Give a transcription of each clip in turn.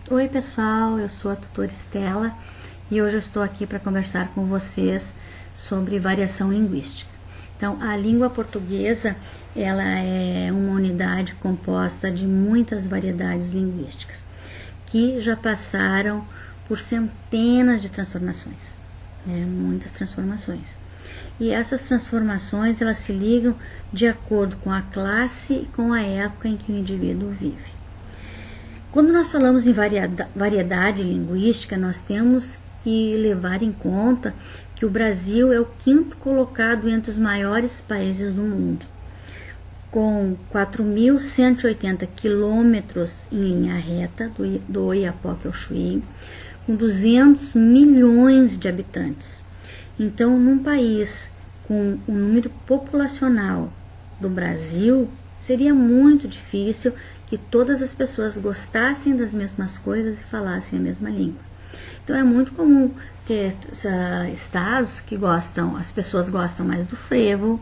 Oi pessoal, eu sou a tutora Estela e hoje eu estou aqui para conversar com vocês sobre variação linguística. Então, a língua portuguesa, ela é uma unidade composta de muitas variedades linguísticas que já passaram por centenas de transformações, muitas transformações. E essas transformações, elas se ligam de acordo com a classe e com a época em que o indivíduo vive. Quando nós falamos em variedade linguística, nós temos que levar em conta que o Brasil é o quinto colocado entre os maiores países do mundo, com 4.180 quilômetros em linha reta, do Oiapoque ao Chuí, com 200 milhões de habitantes. Então, num país com o número populacional do Brasil, seria muito difícil que todas as pessoas gostassem das mesmas coisas e falassem a mesma língua. Então é muito comum ter estados que as pessoas gostam mais do frevo,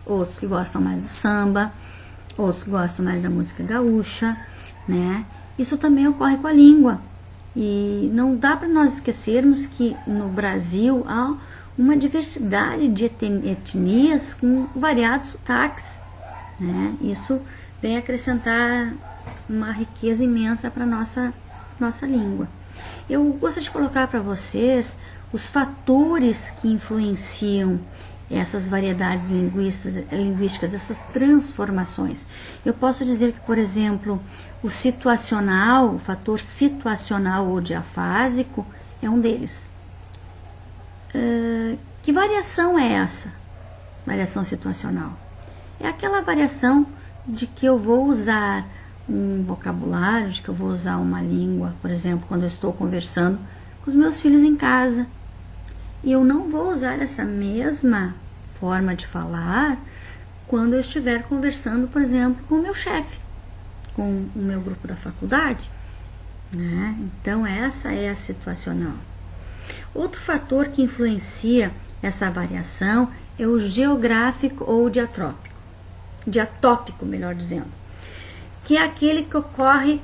outros que gostam mais do samba, outros que gostam mais da música gaúcha, né? Isso também ocorre com a língua. E não dá para nós esquecermos que no Brasil há uma diversidade de etnias com variados sotaques, né? Isso vem acrescentar uma riqueza imensa para nossa língua. Eu gostaria de colocar para vocês os fatores que influenciam essas variedades linguísticas, essas transformações. Eu posso dizer que, por exemplo, o fator situacional ou diafásico é um deles. Que variação é essa? Variação situacional. É aquela variação de que eu vou usar um vocabulário, de que eu vou usar uma língua, por exemplo, quando eu estou conversando com os meus filhos em casa. E eu não vou usar essa mesma forma de falar quando eu estiver conversando, por exemplo, com o meu chefe, com o meu grupo da faculdade, né? Então, essa é a situacional. Outro fator que influencia essa variação é o geográfico ou diatópico, melhor dizendo, que é aquele que ocorre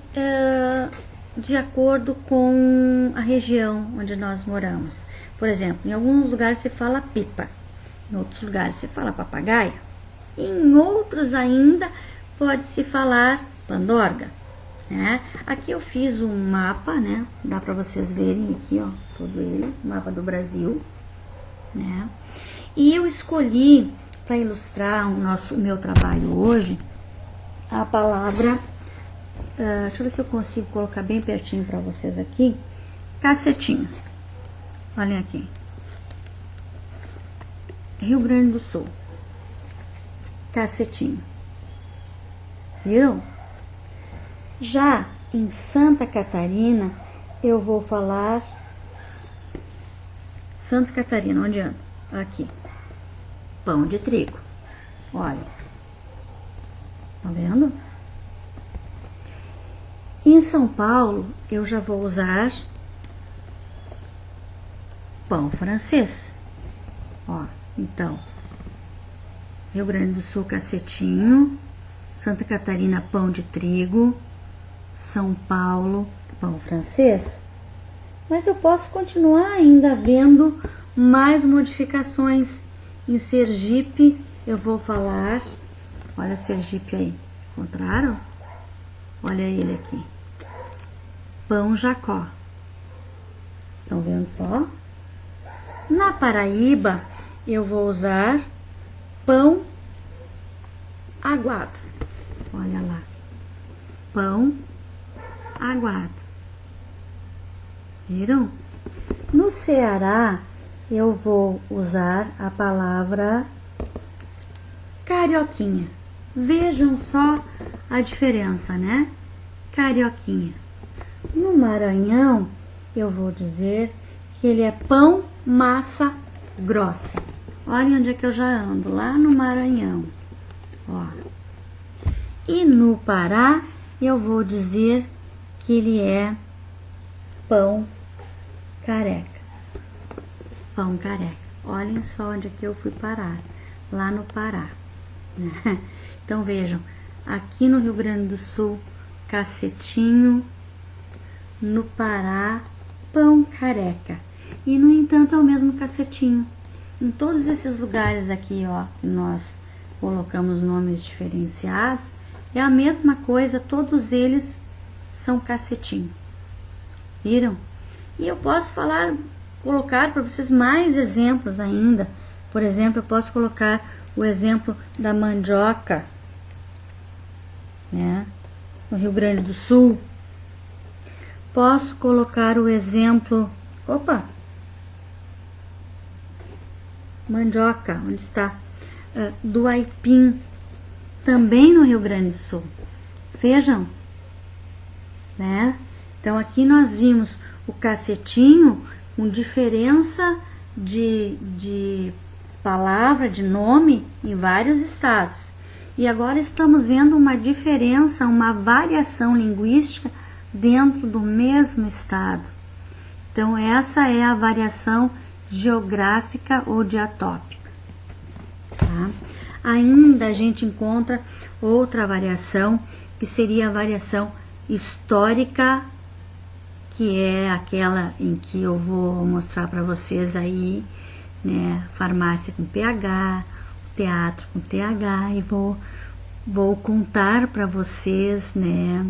de acordo com a região onde nós moramos. Por exemplo, em alguns lugares se fala pipa, em outros lugares se fala papagaio, e em outros ainda pode-se falar pandorga, né? Aqui eu fiz um mapa, né? Dá para vocês verem aqui, ó, todo ele, mapa do Brasil, né? E eu escolhi para ilustrar o meu trabalho hoje a palavra, deixa eu ver se eu consigo colocar bem pertinho para vocês aqui, cacetinho. Olhem aqui. Rio Grande do Sul. Cacetinho. Viram? Já em Santa Catarina, eu vou falar Santa Catarina, onde anda? Aqui. Pão de trigo. Olha. Tá vendo? Em São Paulo, eu já vou usar pão francês. Ó, então, Rio Grande do Sul, cacetinho. Santa Catarina, pão de trigo. São Paulo, pão francês. Mas eu posso continuar ainda vendo mais modificações. Em Sergipe, eu vou falar... Olha Sergipe aí, encontraram? Olha ele aqui. Pão Jacó. Estão vendo só? Na Paraíba, eu vou usar pão aguado. Olha lá. Pão aguado. Viram? No Ceará, eu vou usar a palavra carioquinha. Vejam só a diferença, né? Carioquinha. No Maranhão, eu vou dizer que ele é pão massa grossa. Olha onde é que eu já ando, lá no Maranhão. Ó. E no Pará, eu vou dizer que ele é pão careca. Pão careca. Olhem só onde é que eu fui parar, lá no Pará. Então vejam, aqui no Rio Grande do Sul, cacetinho. no Pará, pão careca. E, no entanto, é o mesmo cacetinho. Em todos esses lugares aqui, ó, que nós colocamos nomes diferenciados, é a mesma coisa, todos eles são cacetinho. Viram? E eu posso colocar para vocês mais exemplos ainda. Por exemplo, eu posso colocar o exemplo da mandioca, né, no Rio Grande do Sul. Posso colocar o exemplo, mandioca, onde está? Do aipim, também no Rio Grande do Sul. Vejam, né? Então aqui nós vimos o cacetinho com diferença de palavra, de nome em vários estados. E agora estamos vendo uma diferença, uma variação linguística dentro do mesmo estado. Então essa é a variação geográfica ou diatópica. Tá? Ainda a gente encontra outra variação, que seria a variação histórica, que é aquela em que eu vou mostrar para vocês aí, né, farmácia com PH, teatro com TH, e vou contar para vocês, né,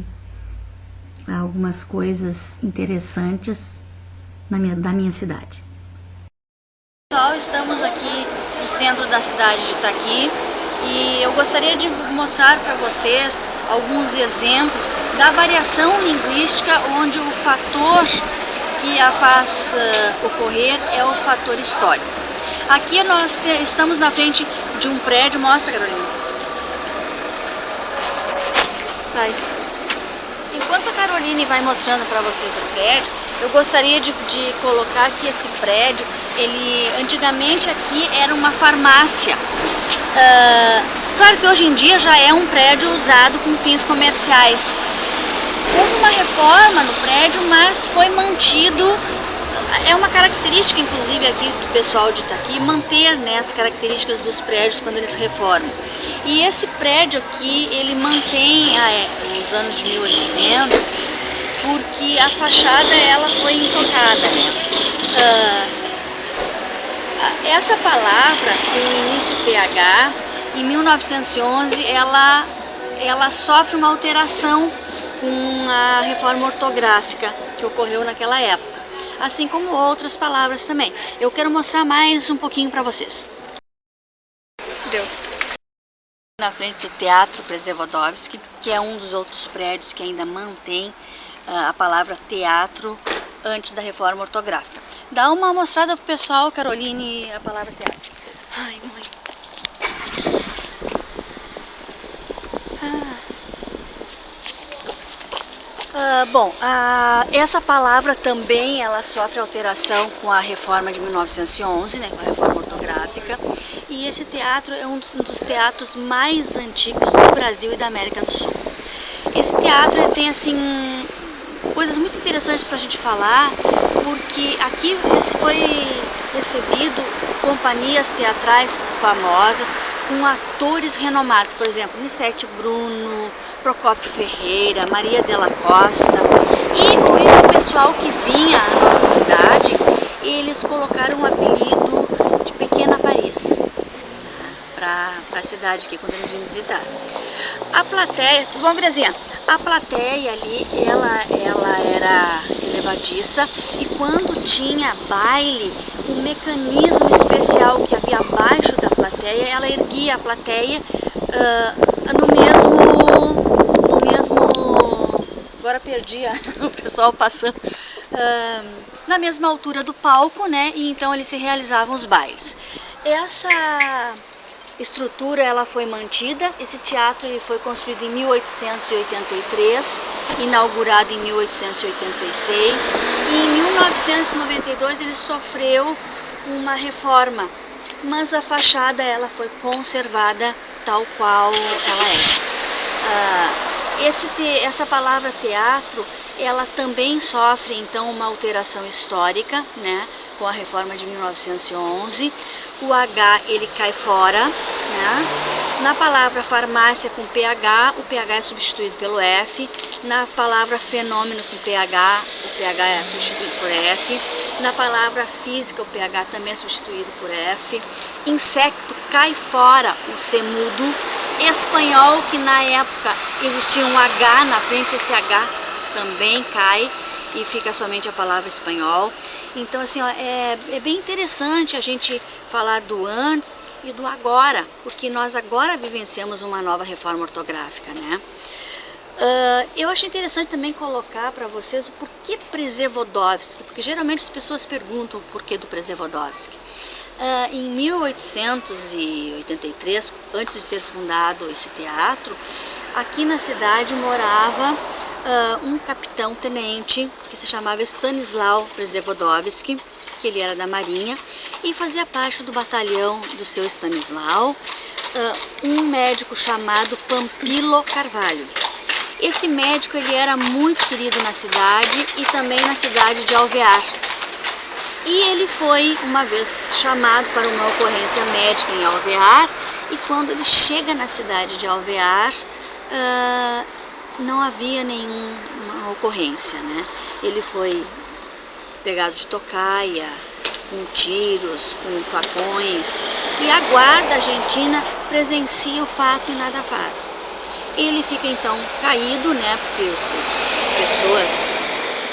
algumas coisas interessantes da minha cidade. Pessoal, estamos aqui no centro da cidade de Itaqui e eu gostaria de mostrar para vocês alguns exemplos da variação linguística, onde o fator que a faz ocorrer é o fator histórico. Aqui nós estamos na frente de um prédio. Mostra, Carolina. Sai. Enquanto a Caroline vai mostrando para vocês o prédio, eu gostaria de colocar que esse prédio, antigamente aqui era uma farmácia. Claro que hoje em dia já é um prédio usado com fins comerciais. Houve uma reforma no prédio, mas foi mantido. É uma característica, inclusive, aqui do pessoal de Itaqui, manter, né, as características dos prédios quando eles reformam. E esse prédio aqui, ele mantém nos anos de 1800, porque a fachada ela foi intocada, né? Essa palavra tem o início PH. Em 1911, ela sofre uma alteração com a reforma ortográfica que ocorreu naquela época, assim como outras palavras também. Eu quero mostrar mais um pouquinho para vocês. Deu. Na frente do Teatro Przewodowski, que é um dos outros prédios que ainda mantém a palavra teatro antes da reforma ortográfica. Dá uma mostrada pro pessoal, Caroline, a palavra teatro. Ai, mãe. Essa palavra também ela sofre alteração com a reforma de 1911, né, com a reforma ortográfica. E esse teatro é um dos teatros mais antigos do Brasil e da América do Sul. Esse teatro ele tem assim coisas muito interessantes para a gente falar, porque aqui foi recebido companhias teatrais famosas com atores renomados, por exemplo, Nissete Bruno, Procópio Ferreira, Maria Della Costa. E esse pessoal que vinha à nossa cidade, eles colocaram o apelido de Pequena Paris para a cidade aqui, quando eles vinham visitar. A plateia, vamos ver assim, a plateia ali, ela era elevadiça, e quando tinha baile, um mecanismo especial que havia abaixo da plateia, ela erguia a plateia no mesmo, agora perdi o pessoal passando, na mesma altura do palco, né? E então eles se realizavam os bailes. Essa estrutura ela foi mantida. Esse teatro ele foi construído em 1883, inaugurado em 1886, e em 1992 ele sofreu uma reforma, mas a fachada ela foi conservada tal qual ela é. Essa palavra teatro, ela também sofre então uma alteração histórica, né, com a reforma de 1911. O H ele cai fora, né? Na palavra farmácia com PH, o PH é substituído pelo F. Na palavra fenômeno com PH, o PH é substituído por F. Na palavra física, o PH também é substituído por F. Insecto, cai fora o C mudo. Espanhol, que na época existia um H na frente, esse H também cai e fica somente a palavra espanhol. Então, assim, ó, é bem interessante a gente falar do antes e do agora, porque nós agora vivenciamos uma nova reforma ortográfica, né? Eu acho interessante também colocar para vocês o porquê Przewołowski, porque geralmente as pessoas perguntam o porquê do Przewołowski. Em 1883, antes de ser fundado esse teatro, aqui na cidade morava um capitão-tenente que se chamava Stanisław Przewołowski, que ele era da Marinha e fazia parte do batalhão do seu Stanisław, um médico chamado Pampilo Carvalho. Esse médico ele era muito querido na cidade e também na cidade de Alvear. E ele foi uma vez chamado para uma ocorrência médica em Alvear, e quando ele chega na cidade de Alvear, não havia nenhuma ocorrência, né? Ele foi pegado de tocaia, com tiros, com facões, e a guarda argentina presencia o fato e nada faz. Ele fica então caído, né, porque as pessoas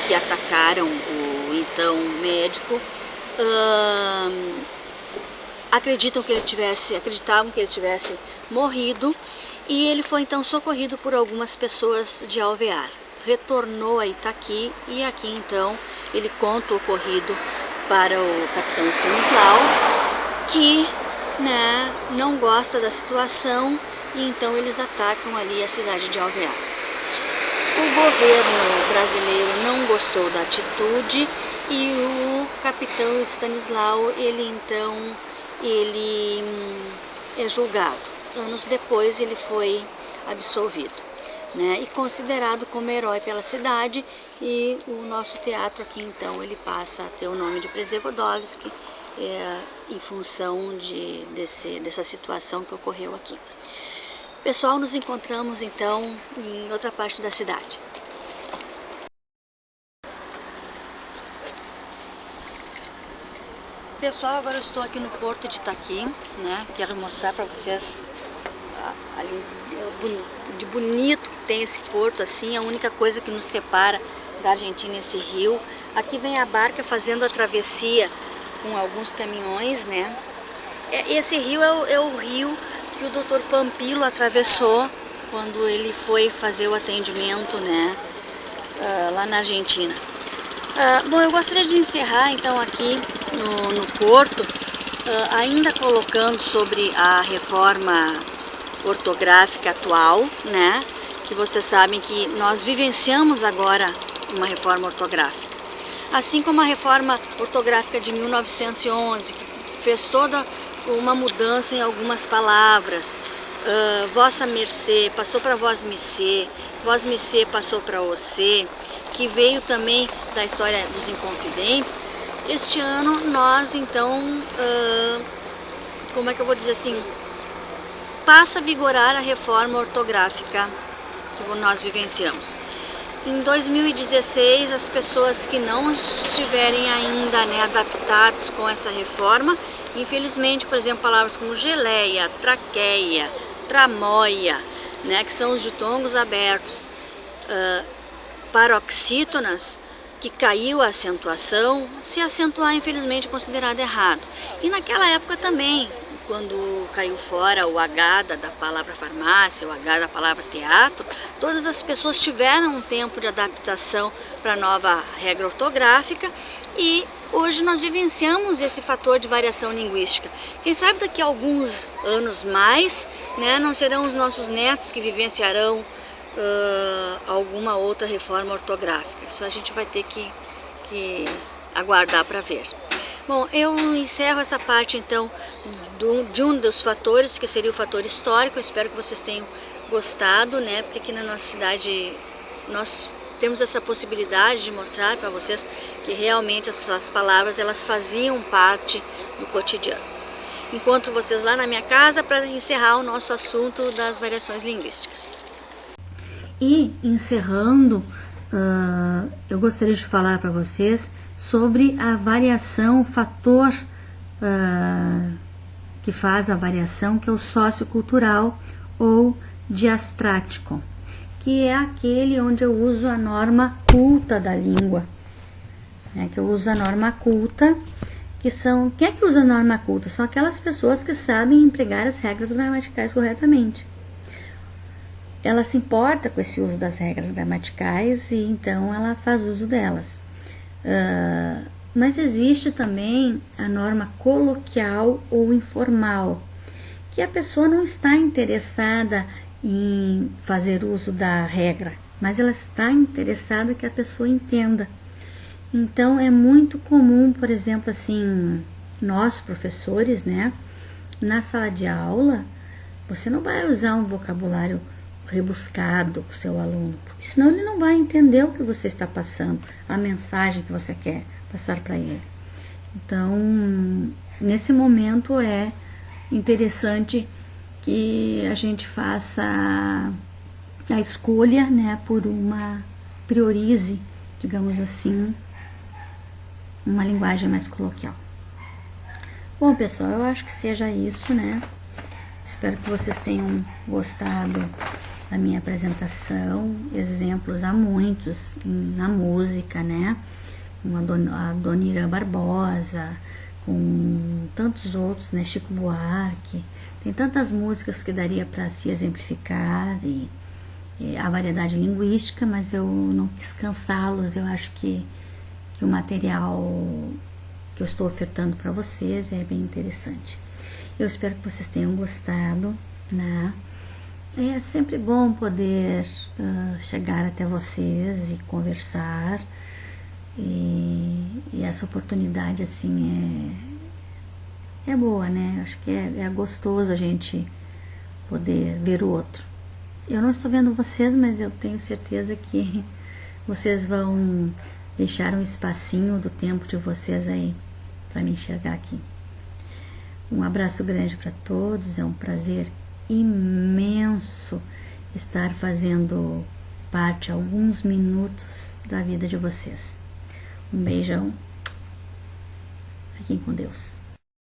que atacaram o então médico acreditavam que ele tivesse morrido, e ele foi então socorrido por algumas pessoas de Alvear. Retornou a Itaqui e aqui então ele conta o ocorrido para o capitão Stanisław, que, né, não gosta da situação, e então eles atacam ali a cidade de Alvear. O governo brasileiro não gostou da atitude e o capitão Stanisław, ele é julgado. Anos depois ele foi absolvido, né, e considerado como herói pela cidade, e o nosso teatro aqui então ele passa a ter o nome de Przewołowski em função dessa situação que ocorreu aqui. Pessoal, nos encontramos então em outra parte da cidade. Pessoal, agora eu estou aqui no Porto de Itaqui, né? Quero mostrar para vocês ali de bonito que tem esse porto, assim, a única coisa que nos separa da Argentina é esse rio. Aqui vem a barca fazendo a travessia com alguns caminhões, né? Esse rio é o rio que o Dr. Pampilo atravessou quando ele foi fazer o atendimento, né, lá na Argentina. Bom, eu gostaria de encerrar então aqui no Porto, ainda colocando sobre a reforma ortográfica atual, né, que vocês sabem que nós vivenciamos agora uma reforma ortográfica. Assim como a reforma ortográfica de 1911, que fez toda uma mudança em algumas palavras, vossa mercê passou para vós-me-cê passou para você, que veio também da história dos Inconfidentes. Este ano nós então, como é que eu vou dizer assim, passa a vigorar a reforma ortográfica que nós vivenciamos. Em 2016, as pessoas que não estiverem ainda, né, adaptados com essa reforma, infelizmente, por exemplo, palavras como geleia, traqueia, tramóia, né, que são os ditongos abertos, paroxítonas, que caiu a acentuação, se acentuar, infelizmente, é considerado errado. E naquela época também, quando caiu fora o H da palavra farmácia, o H da palavra teatro, todas as pessoas tiveram um tempo de adaptação para a nova regra ortográfica, e hoje nós vivenciamos esse fator de variação linguística. Quem sabe daqui a alguns anos mais, né, não serão os nossos netos que vivenciarão alguma outra reforma ortográfica. Isso a gente vai ter que aguardar para ver. Bom, eu encerro essa parte então de um dos fatores, que seria o fator histórico. Eu espero que vocês tenham gostado, né? Porque aqui na nossa cidade nós temos essa possibilidade de mostrar para vocês que realmente essas palavras elas faziam parte do cotidiano. Encontro vocês lá na minha casa para encerrar o nosso assunto das variações linguísticas. E encerrando, eu gostaria de falar para vocês sobre a variação, o fator que faz a variação, que é o sociocultural ou diastrático, que é aquele onde eu uso a norma culta da língua, né? Que eu uso a norma culta, que são... Quem é que usa a norma culta? São aquelas pessoas que sabem empregar as regras gramaticais corretamente. Ela se importa com esse uso das regras gramaticais e então ela faz uso delas. Mas existe também a norma coloquial ou informal, que a pessoa não está interessada em fazer uso da regra, mas ela está interessada que a pessoa entenda. Então é muito comum, por exemplo, assim, nós professores, né, na sala de aula, você não vai usar um vocabulário rebuscado para o seu aluno, porque senão ele não vai entender o que você está passando, a mensagem que você quer passar para ele. Então, nesse momento é interessante que a gente faça a escolha, né, priorize, digamos assim, uma linguagem mais coloquial. Bom, pessoal, eu acho que seja isso, né? Espero que vocês tenham gostado da minha apresentação. Exemplos há muitos na música, né? Com a Dona Irã Barbosa, com tantos outros, né? Chico Buarque. Tem tantas músicas que daria para se exemplificar e a variedade linguística, mas eu não quis cansá-los. Eu acho que o material que eu estou ofertando para vocês é bem interessante. Eu espero que vocês tenham gostado, né? É sempre bom poder chegar até vocês e conversar, e essa oportunidade assim é boa, né? Acho que é gostoso a gente poder ver o outro. Eu não estou vendo vocês, mas eu tenho certeza que vocês vão deixar um espacinho do tempo de vocês aí para me enxergar aqui. Um abraço grande para todos, é um prazer imenso estar fazendo parte alguns minutos da vida de vocês. Um beijão, fiquem com Deus.